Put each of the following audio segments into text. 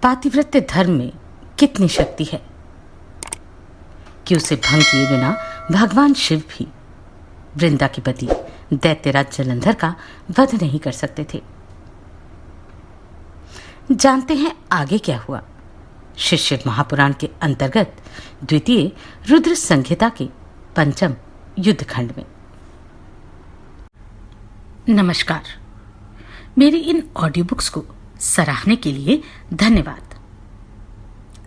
पातिव्रत्य धर्म में कितनी शक्ति है कि उसे भंग किए बिना भगवान शिव भी वृंदा के पति दैत्यराज जलंधर का वध नहीं कर सकते थे। जानते हैं आगे क्या हुआ। शिव महापुराण के अंतर्गत द्वितीय रुद्र संहिता के पंचम युद्ध खंड में। नमस्कार। मेरी इन ऑडियो बुक्स को सराहने के लिए धन्यवाद।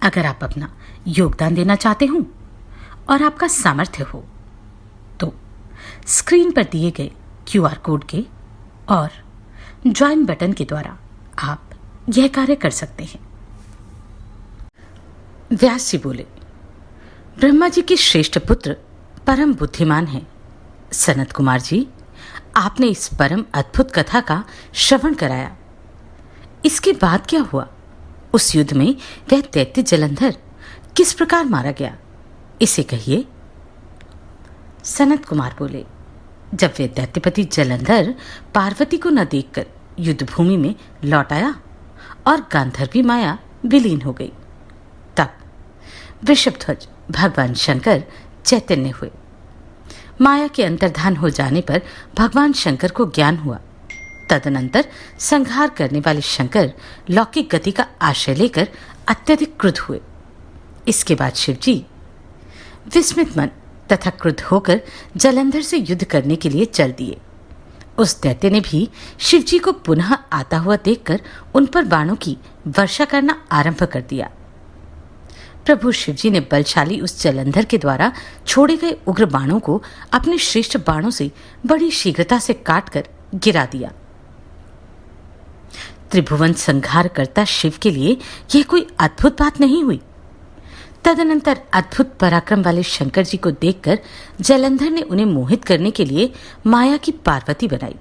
अगर आप अपना योगदान देना चाहते हो और आपका सामर्थ्य हो तो स्क्रीन पर दिए गए QR कोड के और ज्वाइन बटन के द्वारा आप यह कार्य कर सकते हैं। व्यास जी बोले, ब्रह्मा जी के श्रेष्ठ पुत्र परम बुद्धिमान हैं। सनत कुमार जी, आपने इस परम अद्भुत कथा का श्रवण कराया। इसके बाद क्या हुआ? उस युद्ध में वह दैत्य जलंधर किस प्रकार मारा गया, इसे कहिए। सनत कुमार बोले, जब वे दैत्यपति जलंधर पार्वती को न देखकर युद्ध भूमि में लौट आया और गांधर्वी माया विलीन हो गई, तब वृषभध्वज भगवान शंकर चैतन्य हुए। माया के अंतर्धान हो जाने पर भगवान शंकर को ज्ञान हुआ। तदनंतर संहार करने वाले शंकर लौकिक गति का आश्रय लेकर अत्यधिक क्रुद्ध हुए। इसके बाद शिवजी विस्मित मन तथा क्रुद्ध होकर जलंधर से युद्ध करने के लिए चल दिए। उस दैत्य ने भी शिवजी को पुनः आता हुआ देखकर उन पर बाणों की वर्षा करना आरंभ कर दिया। प्रभु शिवजी ने बलशाली उस जलंधर के द्वारा छोड़े गए उग्र बाणों को अपने श्रेष्ठ बाणों से बड़ी शीघ्रता से काटकर गिरा दिया। त्रिभुवन संहार करता शिव के लिए यह कोई अद्भुत बात नहीं हुई। तदनंतर अद्भुत पराक्रम वाले शंकर जी को देखकर जलंधर ने उन्हें मोहित करने के लिए माया की पार्वती बनाई।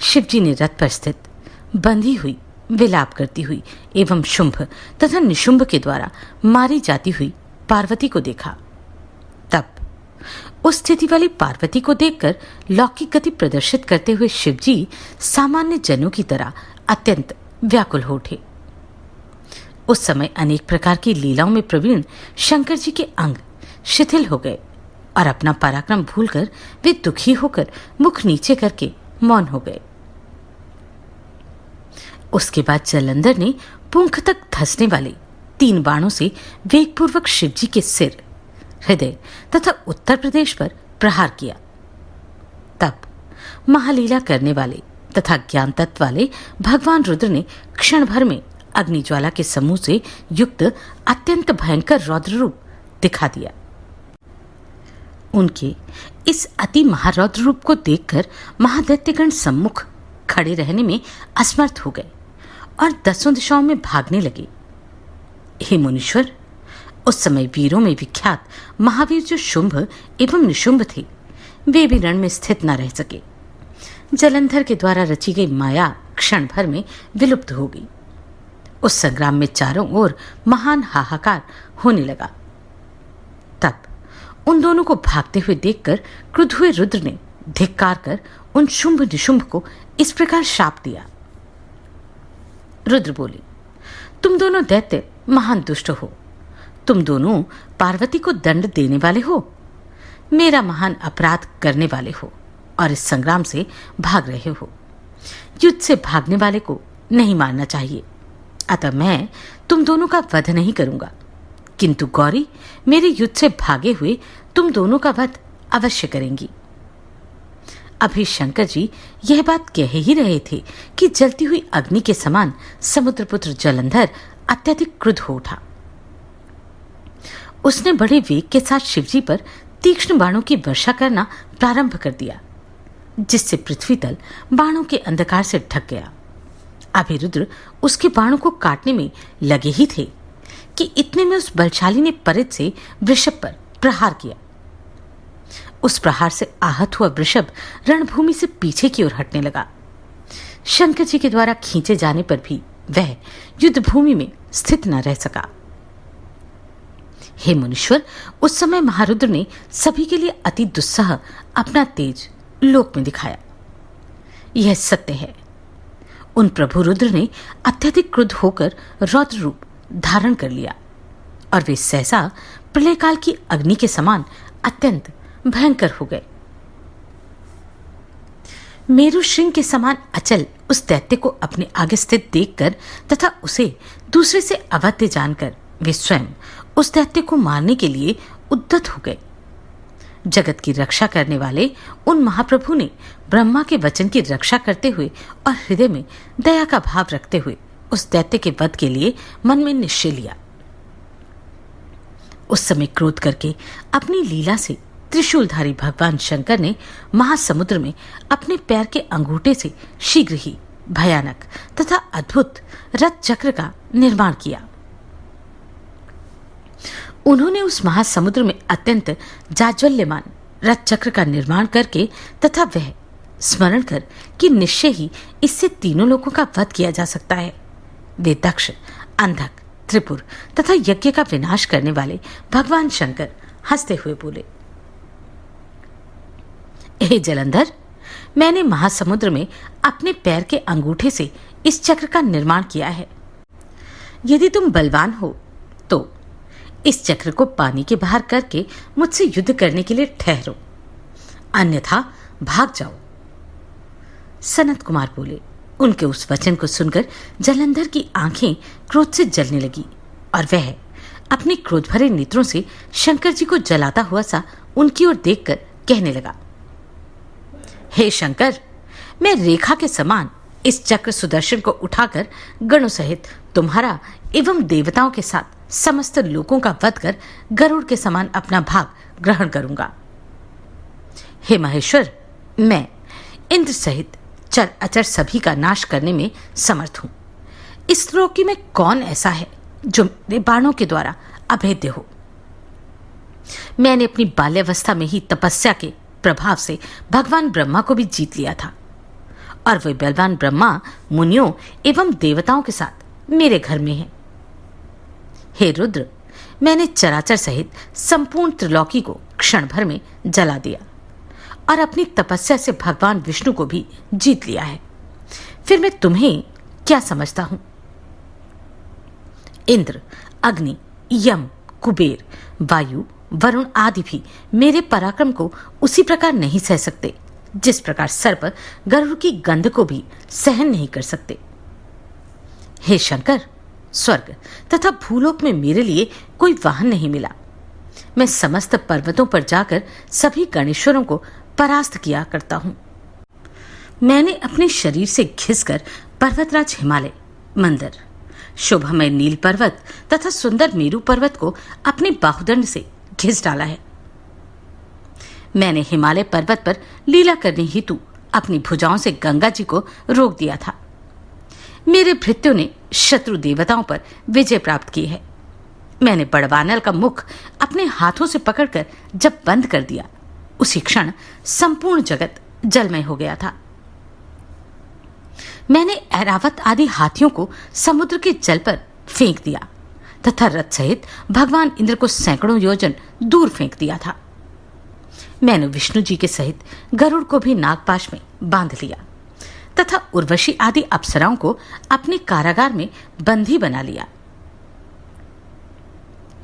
शिवजी ने रथ पर स्थित बंधी हुई, विलाप करती हुई एवं शुंभ तथा निशुंभ के द्वारा मारी जाती हुई पार्वती को देखा। तब उस स्थिति वाली पार्वती को देखकर लौकिक गति प्रदर्शित करते हुए शिवजी सामान्य जनों की तरह अत्यंत व्याकुल हो उठे। उस समय अनेक प्रकार की लीलाओं में प्रवीण शंकर जी के अंग शिथिल हो गए और अपना पराक्रम भूलकर वे दुखी होकर मुख नीचे करके मौन हो गए। उसके बाद जलंधर ने पूंछ तक धंसने वाले 3 बाणों से वेगपूर्वक शिवजी के सिर, हृदय तथा उत्तर प्रदेश पर प्रहार किया। तब महालीला करने वाले तथा ज्ञान तत्व वाले भगवान रुद्र ने क्षण भर में अग्निज्वाला के समूह से युक्त अत्यंत भयंकर रौद्र रूप दिखा दिया। उनके इस अति महारौद्र रूप को देखकर महादैत्यगण सम्मुख खड़े रहने में असमर्थ हो गए और 10 दिशाओं में भागने लगे। हे मुनीश्वर, उस समय वीरों में विख्यात महावीर जो शुंभ एवं निशुंभ थे, वे भी रण में स्थित न रह सके। जलंधर के द्वारा रची गई माया क्षण भर में विलुप्त हो गई। उस संग्राम में चारों ओर महान हाहाकार होने लगा। तब उन दोनों को भागते हुए देखकर क्रुद्ध हुए रुद्र ने धिक्कार कर उन शुंभ निशुंभ को इस प्रकार शाप दिया। रुद्र बोले, तुम दोनों दैत्य महान दुष्ट हो। तुम दोनों पार्वती को दंड देने वाले हो, मेरा महान अपराध करने वाले हो और इस संग्राम से भाग रहे हो। युद्ध से भागने वाले को नहीं मारना चाहिए, अतः मैं तुम दोनों का वध नहीं करूंगा, किंतु गौरी मेरे युद्ध से भागे हुए तुम दोनों का वध अवश्य करेंगी। अभी शंकर जी यह बात कह ही रहे थे कि जलती हुई अग्नि के समान समुद्रपुत्र जलंधर अत्यधिक क्रुद्ध हो उठा। उसने बड़े वेग के साथ शिवजी पर तीक्ष्ण बाणों की वर्षा करना प्रारंभ कर दिया, जिससे पृथ्वी तल बाणों के अंधकार से ढक गया। अभी रुद्र उसके बाणों को काटने में लगे ही थे कि इतने में उस बलशाली ने परिध से वृषभ पर प्रहार किया। उस प्रहार से आहत हुआ वृषभ रणभूमि से पीछे की ओर हटने लगा। शंकर जी के द्वारा खींचे जाने पर भी वह युद्ध भूमि में स्थित न रह सका। हे मुनीश्वर, उस समय महारुद्र ने सभी के लिए अति दुस्सह अपना तेज लोक में दिखाया। यह सत्य है। उन प्रभु रुद्र ने अत्यधिक क्रुद्ध होकर रौद्र रूप धारण कर लिया और वे सहसा प्रलयकाल की अग्नि के समान अत्यंत भयंकर हो गए। मेरु श्रृंग के समान अचल उस दैत्य को अपने आगे स्थित देखकर तथा उसे दूसरे से अवध्य जानकर वे स्वयं उस दैत्य को मारने के लिए उद्यत हो गए। जगत की रक्षा करने वाले उन महाप्रभु ने ब्रह्मा के वचन की रक्षा करते हुए और हृदय में दया का भाव रखते हुए उस दैत्य के वध के लिए मन में निश्चय लिया। उस समय क्रोध करके अपनी लीला से त्रिशूलधारी भगवान शंकर ने महासमुद्र में अपने पैर के अंगूठे से शीघ्र ही भयानक तथा अद्भुत रथ चक्र का निर्माण किया। उन्होंने उस महासमुद्र में अत्यंत जाज्वल्यमान रथ चक्र का निर्माण करके तथा वह स्मरण कर कि निश्चय ही इससे तीनों लोगों का वध किया जा सकता है, वे दक्ष, अंधक, त्रिपुर तथा यज्ञ का विनाश करने वाले भगवान शंकर हंसते हुए बोले, हे जलंधर, मैंने महासमुद्र में अपने पैर के अंगूठे से इस चक्र का निर्माण किया है। यदि तुम बलवान हो तो इस चक्र को पानी के बाहर करके मुझसे युद्ध करने के लिए ठहरो, अन्यथा भाग जाओ। सनत कुमार बोले। उनके उस वचन को सुनकर जलंधर की आंखें क्रोध से जलने लगी और वह अपने क्रोध भरे नेत्रों से शंकर जी को जलाता हुआ सा उनकी ओर देखकर कहने लगा, हे शंकर, मैं रेखा के समान इस चक्र सुदर्शन को उठाकर गणों सहित तुम्हारा एवं देवताओं के साथ समस्त लोगों का वध कर गरुड़ के समान अपना भाग ग्रहण करूंगा। हे महेश्वर, मैं इंद्र सहित चर अचर सभी का नाश करने में समर्थ हूं। इस त्रिलोकी में कौन ऐसा है जो मेरे बाणों के द्वारा अभेद्य हो। मैंने अपनी बाल्यावस्था में ही तपस्या के प्रभाव से भगवान ब्रह्मा को भी जीत लिया था और वे बलवान ब्रह्मा मुनियों एवं देवताओं के साथ मेरे घर में हैं। हे रुद्र, मैंने चराचर सहित संपूर्ण त्रिलोकी को क्षण भर में जला दिया और अपनी तपस्या से भगवान विष्णु को भी जीत लिया है। फिर मैं तुम्हें क्या समझता हूं? इंद्र, अग्नि, यम, कुबेर, वायु, वरुण आदि भी मेरे पराक्रम को उसी प्रकार नहीं सह सकते जिस प्रकार सर्प गरुड़ की गंध को भी सहन नहीं कर सकते। हे शंकर, स्वर्ग तथा भूलोक में मेरे लिए कोई वाहन नहीं मिला। मैं समस्त पर्वतों पर जाकर सभी गणेश्वरों को परास्त किया करता हूं। मैंने अपने शरीर से घिसकर पर्वतराज हिमालय, मंदर, शोभामय नील पर्वत तथा सुंदर मेरू पर्वत को अपने बाहुदंड से घिस डाला है। मैंने हिमालय पर्वत पर लीला करने हेतु अपनी भुजाओं से गंगा जी को रोक दिया था। मेरे भृत्यों ने शत्रु देवताओं पर विजय प्राप्त की है। मैंने बड़वानल का मुख अपने हाथों से पकड़कर जब बंद कर दिया, उसी क्षण संपूर्ण जगत जलमय हो गया था। मैंने ऐरावत आदि हाथियों को समुद्र के जल पर फेंक दिया तथा रथ सहित भगवान इंद्र को सैकड़ों योजन दूर फेंक दिया था। मैंने विष्णु जी के सहित गरुड़ को भी नागपाश में बांध लिया तथा उर्वशी आदि अप्सराओं को अपने कारागार में बंदी बना लिया।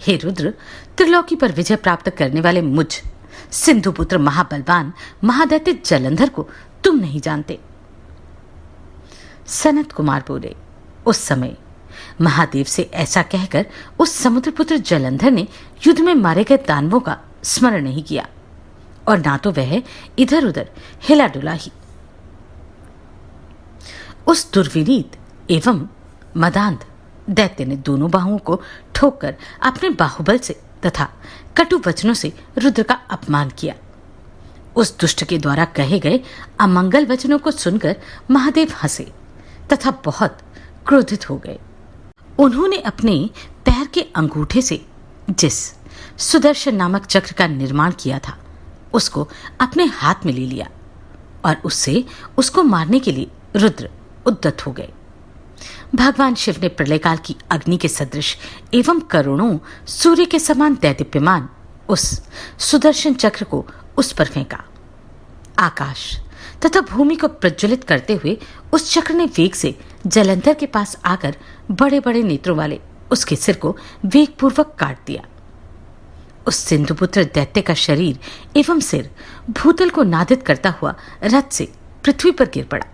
हे रुद्र, त्रिलोकी पर विजय प्राप्त करने वाले मुझ सिंधुपुत्र महाबलवान महादैत्य जलंधर को तुम नहीं जानते। सनत कुमार बोले। उस समय महादेव से ऐसा कहकर उस समुद्रपुत्र जलंधर ने युद्ध में मारे गए दानवों का स्मरण नहीं किया और ना तो वह इधर उधर हिला डुला ही। उस दुर्विनीत एवं मदांध दैत्य ने दोनों बाहुओं को ठोककर अपने बाहुबल से तथा कटु वचनों से रुद्र का अपमान किया। उस दुष्ट के द्वारा कहे गए अमंगल वचनों को सुनकर महादेव हंसे तथा बहुत क्रोधित हो गए। उन्होंने अपने पैर के अंगूठे से जिस सुदर्शन नामक चक्र का निर्माण किया था उसको अपने हाथ में ले लिया और उससे उसको मारने के लिए रुद्र उद्यत हो गए। भगवान शिव ने प्रलयकाल की अग्नि के सदृश एवं करोड़ों सूर्य के समान दैदीप्यमान उस सुदर्शन चक्र को उस पर फेंका। आकाश तथा भूमि को प्रज्वलित करते हुए उस चक्र ने वेग से जलंधर के पास आकर बड़े बड़े नेत्रों वाले उसके सिर को वेगपूर्वक काट दिया। उस सिंधुपुत्र दैत्य का शरीर एवं सिर भूतल को नादित करता हुआ रथ से पृथ्वी पर गिर पड़ा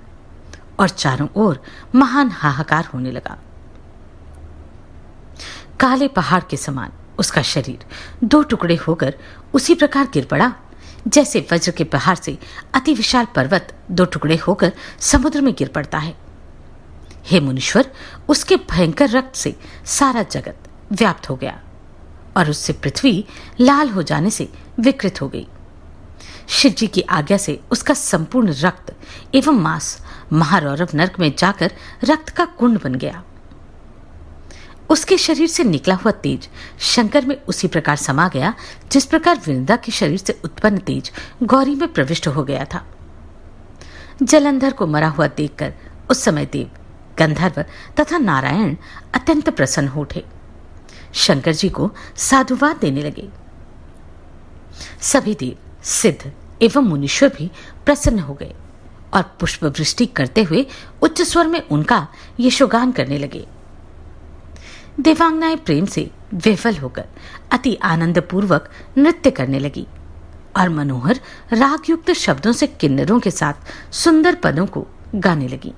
और चारों ओर महान हाहाकार होने लगा। काले पहाड़ के समान उसका शरीर दो टुकड़े होकर उसी प्रकार गिर पड़ा जैसे वज्र के प्रहार से अति विशाल पर्वत दो टुकड़े होकर समुद्र में गिर पड़ता है। हे मुनीश्वर, उसके भयंकर रक्त से सारा जगत व्याप्त हो गया और उससे पृथ्वी लाल हो जाने से विकृत हो गई। शिव जी की आज्ञा से उसका संपूर्ण रक्त एवं मांस महारौरव नर्क में जाकर रक्त का कुंड बन गया। उसके शरीर से निकला हुआ तेज शंकर में उसी प्रकार समा गया जिस प्रकार वृंदा के शरीर से उत्पन्न तेज गौरी में प्रविष्ट हो गया था। जलंधर को मरा हुआ देखकर उस समय देव, गंधर्व तथा नारायण अत्यंत प्रसन्न हो उठे। शंकर जी को साधुवाद देने लगे। सभी देव, सिद्ध एवं मुनीश्वर भी प्रसन्न हो गए और पुष्प वृष्टि करते हुए उच्च स्वर में उनका यशोगान करने लगे। देवांगनाएं प्रेम से विह्वल होकर अति आनंद पूर्वक नृत्य करने लगी और मनोहर रागयुक्त शब्दों से किन्नरों के साथ सुंदर पदों को गाने लगी।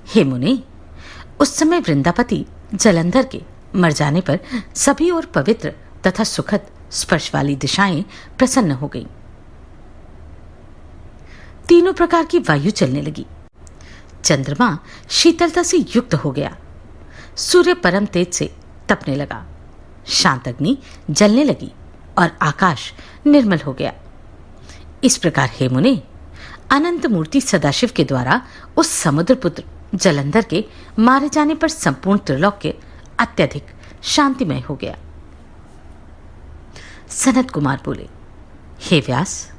हे मुने, उस समय वृंदापति जलंधर के मर जाने पर सभी और पवित्र तथा सुखद स्पर्श वाली दिशाएं प्रसन्न हो गईं। तीनों प्रकार की वायु चलने लगी। चंद्रमा शीतलता से युक्त हो गया। सूर्य परम तेज से तपने लगा। शांत अग्नि जलने लगी और आकाश निर्मल हो गया। इस प्रकार हे मुने, अनंत मूर्ति सदाशिव के द्वारा उस समुद्र पुत्र जलंधर के मारे जाने पर संपूर्ण त्रिलोक्य अत्यधिक शांतिमय हो गया। सनत कुमार बोले, हे व्यास,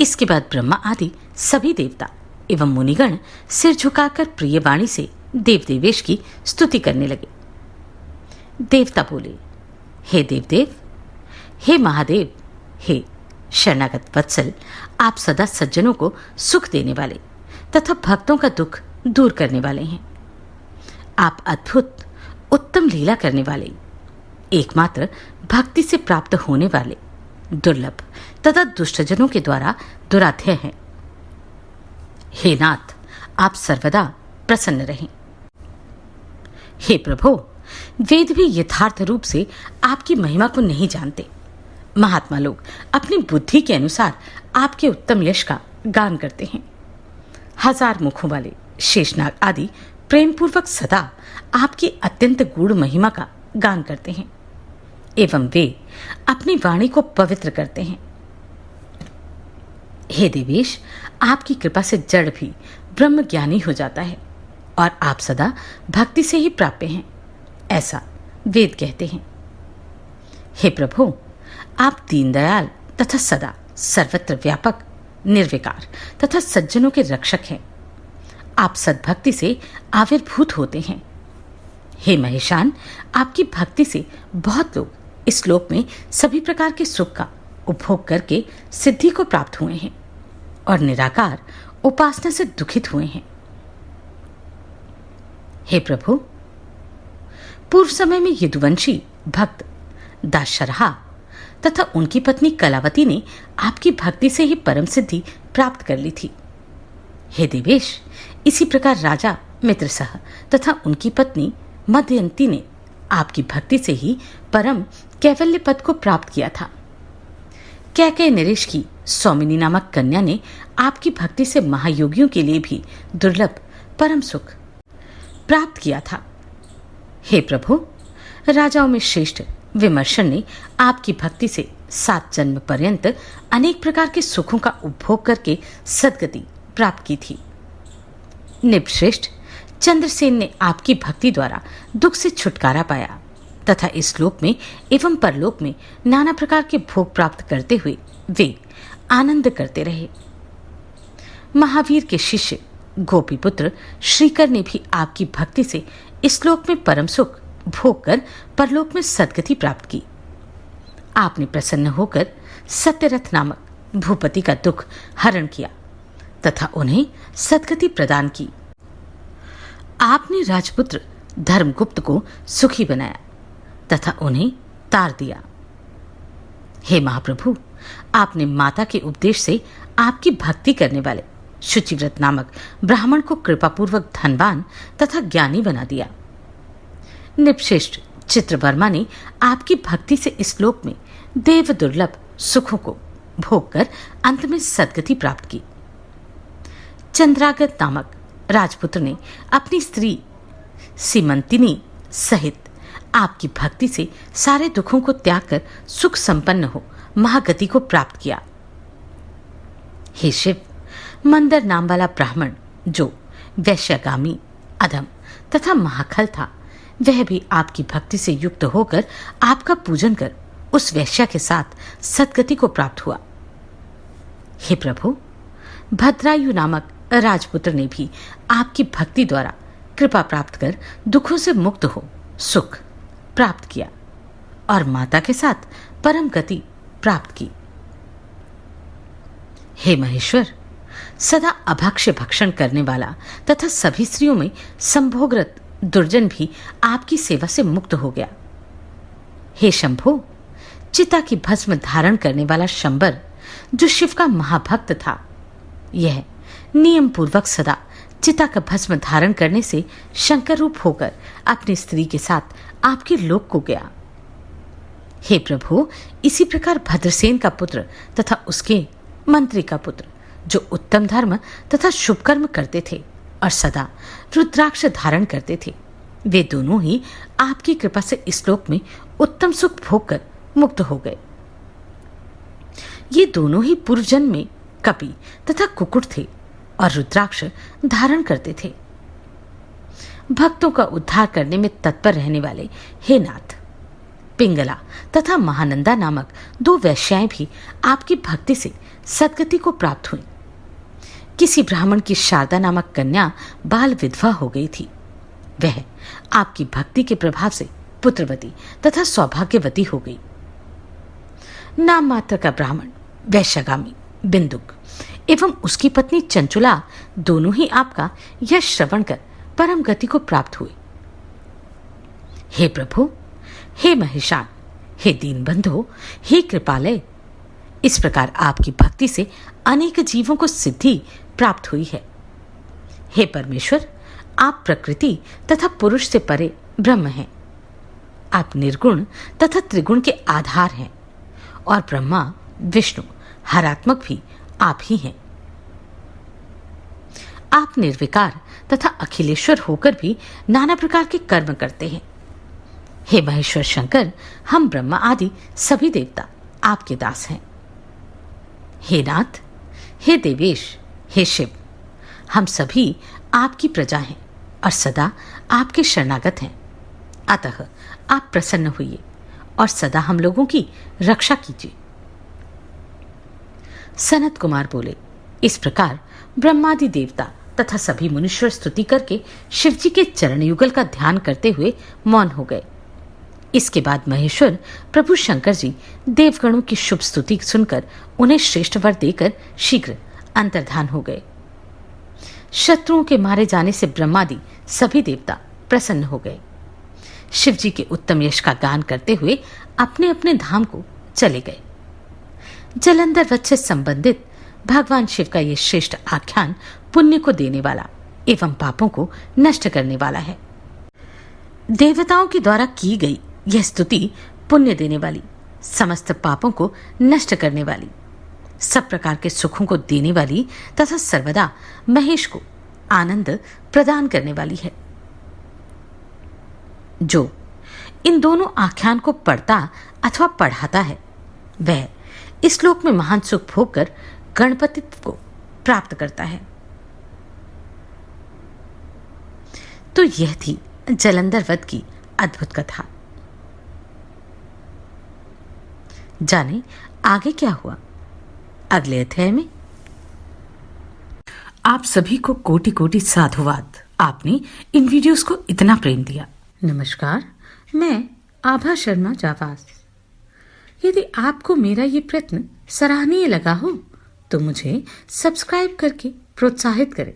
इसके बाद ब्रह्मा आदि सभी देवता एवं मुनिगण सिर झुकाकर प्रिय वाणी से देव देवेश की स्तुति करने लगे। देवता बोले, हे देवदेव, हे महादेव, हे शरणागत वत्सल, आप सदा सज्जनों को सुख देने वाले तथा भक्तों का दुख दूर करने वाले हैं। आप अद्भुत उत्तम लीला करने वाले, एकमात्र भक्ति से प्राप्त होने वाले, दुर्लभ तथा दुष्टजनों के द्वारा दुराध्याय हैं। हे नाथ, आप सर्वदा प्रसन्न रहें। हे प्रभु, वेद भी यथार्थ रूप से आपकी महिमा को नहीं जानते। महात्मा लोग अपनी बुद्धि के अनुसार आपके उत्तम यश का गान करते हैं। हजार मुखों वाले शेषनाग आदि प्रेम पूर्वक सदा आपकी अत्यंत गूढ़ महिमा का गान करते हैं एवं वे अपनी वाणी को पवित्र करते हैं। हे देवेश, आपकी कृपा से जड़ भी ब्रह्म ज्ञानी हो जाता है और आप सदा भक्ति से ही प्राप्य हैं, ऐसा वेद कहते हैं। हे प्रभु, आप दीनदयाल तथा सदा सर्वत्र व्यापक, निर्विकार तथा सज्जनों के रक्षक हैं। आप सद्भक्ति से आविर्भूत होते हैं। हे महेशान, आपकी भक्ति से बहुत लोग इस लोक में सभी प्रकार के सुख का उपभोग करके सिद्धि को प्राप्त हुए हैं और निराकार उपासना से दुखित हुए हैं। हे प्रभु, पूर्व समय में यदुवंशी भक्त दाशरहा तथा उनकी पत्नी कलावती ने आपकी भक्ति से ही परम सिद्धि प्राप्त कर ली थी। हे देवेश, इसी प्रकार राजा मित्रसह तथा उनकी पत्नी मदयंती ने आपकी भक्ति से ही परम कैवल्य पद को प्राप्त किया था। कैकेय नरेश की सौमिनी नामक कन्या ने आपकी भक्ति से महायोगियों के लिए भी दुर्लभ परम सुख प्राप्त किया था। हे प्रभु, राजाओं में श्रेष्ठ विमर्शन ने आपकी भक्ति से 7 जन्म पर्यंत अनेक प्रकार के सुखों का उपभोग करके सद्गति प्राप्त की थी। निपश्रेष्ठ चंद्रसेन ने आपकी भक्ति द्वारा दुख से छुटकारा पाया तथा इस लोक में एवं परलोक में नाना प्रकार के भोग प्राप्त करते हुए वे आनंद करते रहे। महावीर के शिष्य गोपीपुत्र श्रीकर ने भी आपकी भक्ति से इस लोक में परम सुख भोग कर परलोक में सद्गति प्राप्त की। आपने प्रसन्न होकर सत्यरथ नामक भूपति का दुख हरण किया तथा उन्हें सद्गति प्रदान की। आपने राजपुत्र धर्मगुप्त को सुखी बनाया तथा उन्हें तार दिया। हे महाप्रभु, आपने माता के उपदेश से आपकी भक्ति करने वाले शुचिव्रत नामक ब्राह्मण को कृपापूर्वक धनवान तथा ज्ञानी बना दिया। निपश्रेष्ठ चित्रवर्मा ने आपकी भक्ति से इस लोक में देव दुर्लभ सुखों को भोग कर अंत में सद्गति प्राप्त की। चंद्रागत नामक राजपुत्र ने अपनी स्त्री सीमंतिनी सहित आपकी भक्ति से सारे दुखों को त्याग कर सुख संपन्न हो महागति को प्राप्त किया। हे शिव, मंदर नाम वाला ब्राह्मण जो वैश्यगामी, अधम तथा महाखल था, वह भी आपकी भक्ति से युक्त होकर आपका पूजन कर उस वैश्या के साथ सद्गति को प्राप्त हुआ। हे प्रभु, भद्रायु नामक राजपुत्र ने भी आपकी भक्ति द्वारा कृपा प्राप्त कर दुखों से मुक्त हो सुख प्राप्त किया और माता के साथ परम गति प्राप्त की। हे महेश्वर, सदा अभक्ष्य भक्षण करने वाला तथा सभी स्त्रियों में संभोगरत दुर्जन भी आपकी सेवा से मुक्त हो गया। हे शंभो, चिता की भस्म धारण करने वाला शंबर जो शिव का महाभक्त था, यह नियम पूर्वक सदा चिता का भस्म धारण करने से शंकर रूप होकर अपनी स्त्री के साथ आपके लोक को गया। हे प्रभु, इसी प्रकार भद्रसेन का पुत्र तथा उसके मंत्री का पुत्र जो उत्तम धर्म तथा शुभ कर्म करते थे और सदा रुद्राक्ष धारण करते थे, वे दोनों ही आपकी कृपा से इस लोक में उत्तम सुख भोग कर मुक्त हो गए। ये दोनों ही पूर्व जन्म में कपि तथा कुकुट थे और रुद्राक्ष धारण करते थे। भक्तों का उद्धार करने में तत्पर रहने वाले हे नाथ, पिंगला तथा महानंदा नामक दो वैश्याएं भी आपकी भक्ति से सद्गति को प्राप्त हुई। किसी ब्राह्मण की शारदा नामक कन्या बाल विधवा हो गई थी। वह आपकी भक्ति के प्रभाव से पुत्रवती तथा सौभाग्यवती हो गई। नाम मात्र का ब्राह्मण वैश्यगामी बिंदुक एवं उसकी पत्नी चंचुला दोनों ही आपका यह श्रवण कर परम गति को प्राप्त हुए। हे प्रभु, हे महेशान, हे दीनबंधो, हे कृपालय, इस प्रकार आपकी भक्ति से अनेक जीवों को सिद्धि प्राप्त हुई है। हे परमेश्वर, आप प्रकृति तथा पुरुष से परे ब्रह्म हैं। आप निर्गुण तथा त्रिगुण के आधार हैं और ब्रह्मा विष्णु हरात्मक भी आप ही हैं। आप निर्विकार तथा अखिलेश्वर होकर भी नाना प्रकार के कर्म करते हैं। हे महेश्वर शंकर, हम ब्रह्मा आदि सभी देवता आपके दास हैं। हे नाथ, हे देवेश, हे शिव, हम सभी आपकी प्रजा हैं और सदा आपके शरणागत हैं। अतः आप प्रसन्न होइए और सदा हम लोगों की रक्षा कीजिए। सनत कुमार बोले, इस प्रकार ब्रह्मादि देवता तथा सभी मुनीश्वर स्तुति करके शिवजी के चरण युगल का ध्यान करते हुए मौन हो गए। इसके बाद महेश्वर प्रभु शंकर जी देवगणों की शुभ स्तुति सुनकर उन्हें श्रेष्ठ वर देकर शीघ्र अंतर्धान हो गए। शत्रुओं के मारे जाने से ब्रह्मादि सभी देवता प्रसन्न हो गए। शिवजी के उत्तम यश का गान करते हुए अपने अपने धाम को चले गए। जलंधर वध से संबंधित भगवान शिव का यह श्रेष्ठ आख्यान पुण्य को देने वाला एवं पापों को नष्ट करने वाला है। देवताओं के द्वारा की गई यह स्तुति पुण्य देने वाली, समस्त पापों को नष्ट करने वाली, सब प्रकार के सुखों को देने वाली तथा सर्वदा महेश को आनंद प्रदान करने वाली है। जो इन दोनों आख्यान को पढ़ता अथवा पढ़ाता है, वह इस श्लोक में महान सुख भोग कर गणपतित्व को प्राप्त करता है। तो यह थी जलंधर वध की अद्भुत कथा। जाने आगे क्या हुआ अगले अध्याय में। आप सभी को कोटि कोटि साधुवाद। आपने इन वीडियोस को इतना प्रेम दिया। नमस्कार, मैं आभा शर्मा जावास। यदि आपको मेरा ये प्रयत्न सराहनीय लगा हो तो मुझे सब्सक्राइब करके प्रोत्साहित करें।